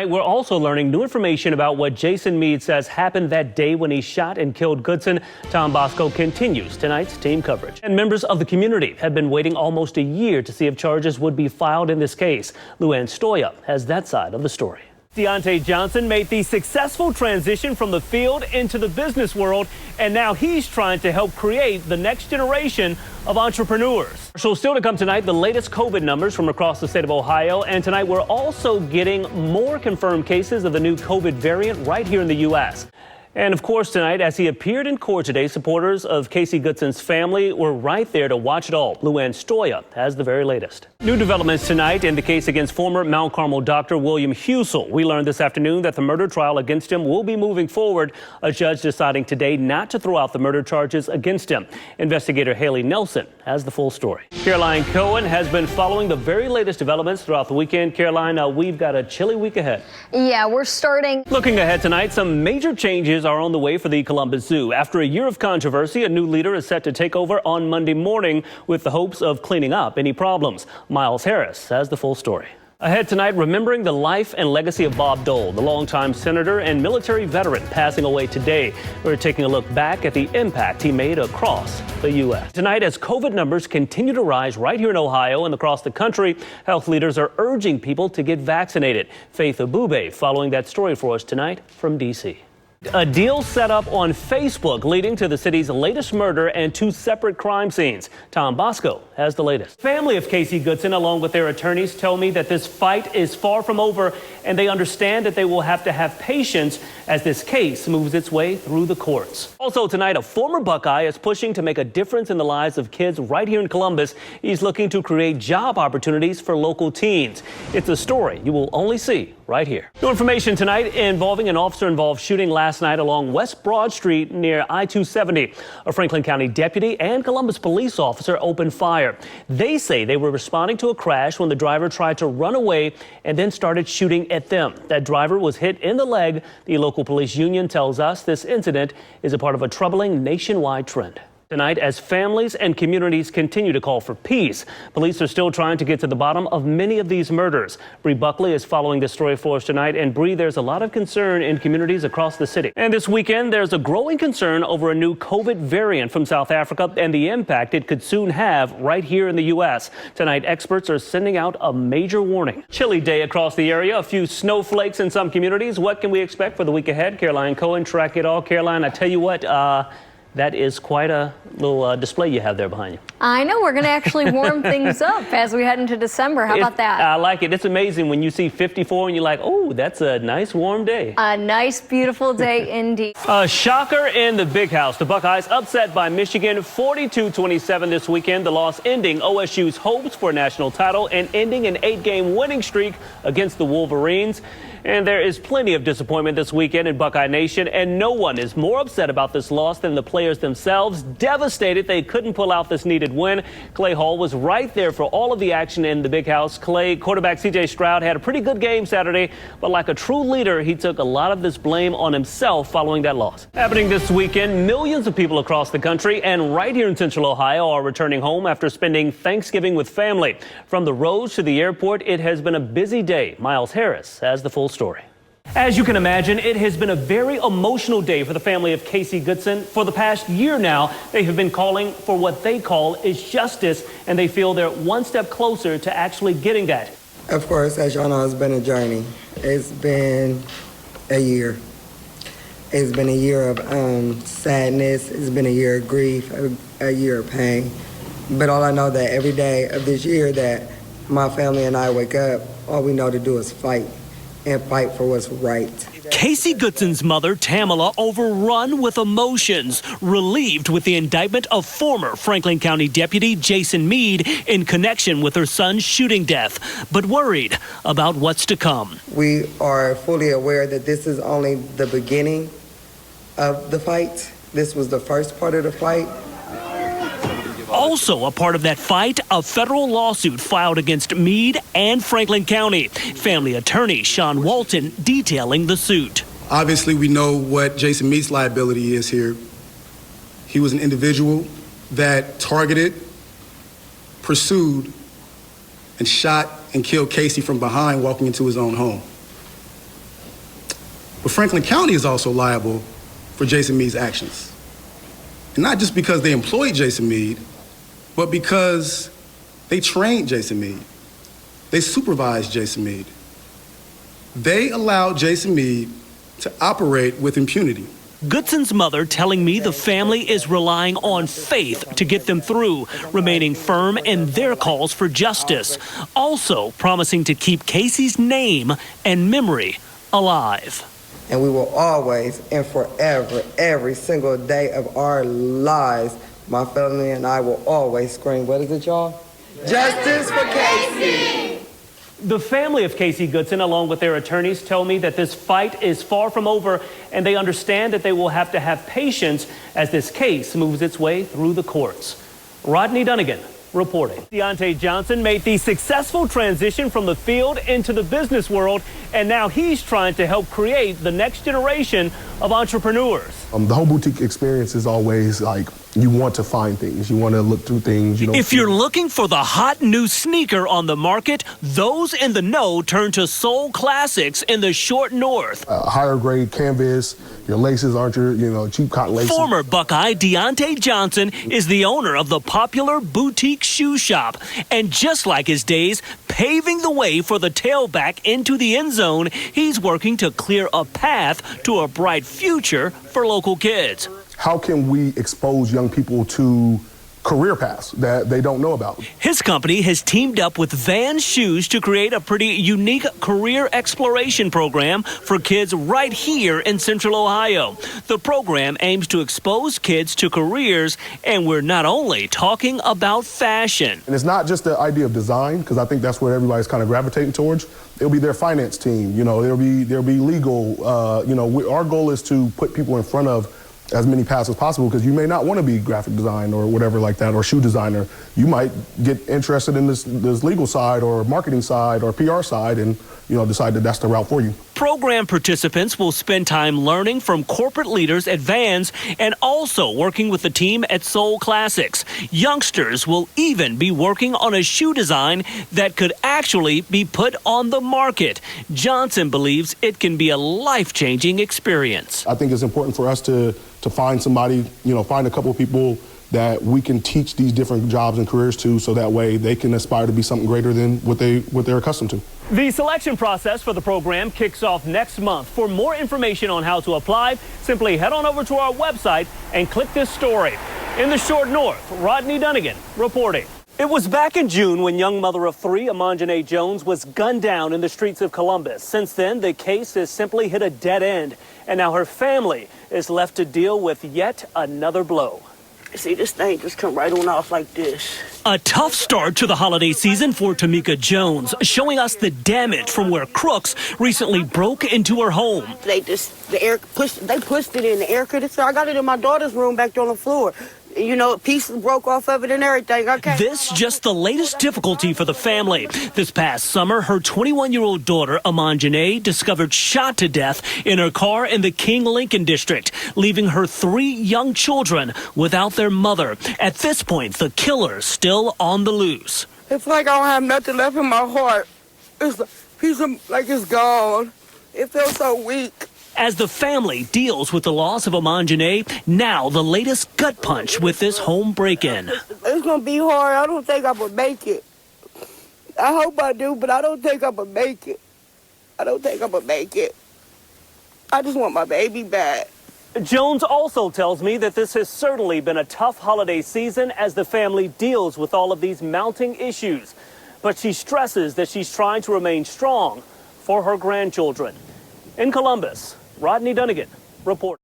We're also learning new information about what Jason Meade says happened that day when he shot and killed Goodson. Tom Bosco continues tonight's team coverage. And members of the community have been waiting almost a year to see if charges would be filed in this case. Luann Stoya has that side of the story. Deontay Johnson made the successful transition from the field into the business world, and now he's trying to help create the next generation of entrepreneurs. So still to come tonight, the latest COVID numbers from across the state of Ohio, and tonight we're also getting more confirmed cases of the new COVID variant right here in the U.S. And of course tonight, as he appeared in court today, supporters of Casey Goodson's family were right there to watch it all. Luann Stoya has the very latest. New developments tonight in the case against former Mount Carmel doctor William Husel. We learned this afternoon that the murder trial against him will be moving forward. A judge deciding today not to throw out the murder charges against him. Investigator Haley Nelson has the full story. Caroline Cohen has been following the very latest developments throughout the weekend. Caroline, we've got a chilly week ahead. Yeah, we're starting. Looking ahead tonight, some major changes are on the way for the Columbus Zoo. After a year of controversy, a new leader is set to take over on Monday morning with the hopes of cleaning up any problems. Miles Harris has the full story. Ahead tonight, remembering the life and legacy of Bob Dole, the longtime senator and military veteran passing away today. We're taking a look back at the impact he made across the U.S. Tonight, as COVID numbers continue to rise right here in Ohio and across the country, health leaders are urging people to get vaccinated. Faith Abube following that story for us tonight from D.C. A deal set up on Facebook leading to the city's latest murder and two separate crime scenes. Tom Bosco has the latest. Family of Casey Goodson, along with their attorneys, tell me that this fight is far from over, and they understand that they will have to have patience as this case moves its way through the courts. Also tonight, a former Buckeye is pushing to make a difference in the lives of kids right here in Columbus. He's looking to create job opportunities for local teens. It's a story you will only see right here. New information tonight involving an officer-involved shooting last night along West Broad Street near I-270. A Franklin County deputy and Columbus police officer opened fire. They say they were responding to a crash when the driver tried to run away and then started shooting at them. That driver was hit in the leg. The local police union tells us this incident is a part of a troubling nationwide trend. Tonight, as families and communities continue to call for peace, police are still trying to get to the bottom of many of these murders. Bree Buckley is following this story for us tonight. And Bree, there's a lot of concern in communities across the city. And this weekend, there's a growing concern over a new COVID variant from South Africa and the impact it could soon have right here in the U.S. Tonight, experts are sending out a major warning. Chilly day across the area, a few snowflakes in some communities. What can we expect for the week ahead? Caroline Cohen, track it all. Caroline, I tell you what, that is quite a little display you have there behind you. I know. We're going to actually warm things up as we head into December. How about that? I like it. It's amazing when you see 54 and you're like, oh, that's a nice warm day. A nice, beautiful day indeed. A shocker in the Big House. The Buckeyes upset by Michigan 42-27 this weekend. The loss ending OSU's hopes for a national title and ending an 8-game winning streak against the Wolverines. And there is plenty of disappointment this weekend in Buckeye Nation, and no one is more upset about this loss than the players themselves. Devastated they couldn't pull out this needed win. Clay Hall was right there for all of the action in the Big House. Clay, quarterback C.J. Stroud had a pretty good game Saturday, but like a true leader, he took a lot of this blame on himself following that loss. Happening this weekend, millions of people across the country and right here in Central Ohio are returning home after spending Thanksgiving with family. From the roads to the airport, it has been a busy day. Miles Harris has the full story. As you can imagine, it has been a very emotional day for the family of Casey Goodson. For the past year now, they have been calling for what they call is justice, and they feel they're one step closer to actually getting that. Of course, as y'all know, it's been a journey. It's been a year. It's been a year of sadness. It's been a year of grief, a year of pain. But all I know that every day of this year that my family and I wake up, all we know to do is fight. And fight for what's right. Casey Goodson's mother, Tamala, overrun with emotions, relieved with the indictment of former Franklin County Deputy Jason Meade in connection with her son's shooting death, but worried about what's to come. We are fully aware that this is only the beginning of the fight. This was the first part of the fight. Also a part of that fight, a federal lawsuit filed against Meade and Franklin County. Family attorney Sean Walton detailing the suit. Obviously, we know what Jason Meade's liability is here. He was an individual that targeted, pursued, and shot and killed Casey from behind walking into his own home. But Franklin County is also liable for Jason Mead's actions. And not just because they employed Jason Mead, but because they trained Jason Mead. They supervised Jason Mead. They allowed Jason Mead to operate with impunity. Goodson's mother telling me the family is relying on faith to get them through, remaining firm in their calls for justice. Also promising to keep Casey's name and memory alive. And we will always and forever, every single day of our lives, my family and I will always scream, what is it, y'all? Justice for Casey! The family of Casey Goodson, along with their attorneys, tell me that this fight is far from over, and they understand that they will have to have patience as this case moves its way through the courts. Rodney Dunigan reporting. Deontay Johnson made the successful transition from the field into the business world, and now he's trying to help create the next generation of entrepreneurs. The whole boutique experience is always like you want to find things, you want to look through things. If you're looking for the hot new sneaker on the market, those in the know turn to Soul Classics in the short north. Higher grade canvas, your laces aren't your cheap cotton laces. Former Buckeye Deontay Johnson is the owner of the popular boutique shoe shop. And just like his days, paving the way for the tailback into the end zone, he's working to clear a path to a bright future for local kids. How can we expose young people to career paths that they don't know about? His company has teamed up with Vans Shoes to create a pretty unique career exploration program for kids right here in Central Ohio. The program aims to expose kids to careers, and we're not only talking about fashion. And it's not just the idea of design, because I think that's what everybody's kind of gravitating towards. It'll be their finance team, there'll be legal. Our goal is to put people in front of as many paths as possible, because you may not want to be graphic design or whatever like that, or shoe designer. You might get interested in this legal side or marketing side or PR side and decide that that's the route for you. Program participants will spend time learning from corporate leaders at Vans and also working with the team at Soul Classics. Youngsters will even be working on a shoe design that could actually be put on the market. Johnson believes it can be a life-changing experience. I think it's important for us to find somebody, find a couple of people that we can teach these different jobs and careers to, so that way they can aspire to be something greater than what they're accustomed to. The selection process for the program kicks off next month. For more information on how to apply, simply head on over to our website and click this story. In the short north, Rodney Dunigan reporting. It was back in June when young mother of three, Amanjane Jones, was gunned down in the streets of Columbus. Since then, the case has simply hit a dead end, and now her family is left to deal with yet another blow. See, this thing just come right on off like this. A tough start to the holiday season for Tamika Jones, showing us the damage from where crooks recently broke into her home. They pushed it in the air conditioner. I got it in my daughter's room back there on the floor. Pieces broke off of it and everything. This just the latest difficulty for the family. This past summer, her 21-year-old daughter, Amanjane, discovered shot to death in her car in the King Lincoln district, leaving her three young children without their mother. At this point, the killer's still on the loose. It's like I don't have nothing left in my heart. It's it's gone. It feels so weak. As the family deals with the loss of Amanjane, now the latest gut punch with this home break-in. It's going to be hard. I don't think I'm going to make it. I hope I do, but I don't think I'm going to make it. I just want my baby back. Jones also tells me that this has certainly been a tough holiday season as the family deals with all of these mounting issues. But she stresses that she's trying to remain strong for her grandchildren. In Columbus, Rodney Dunigan reporting.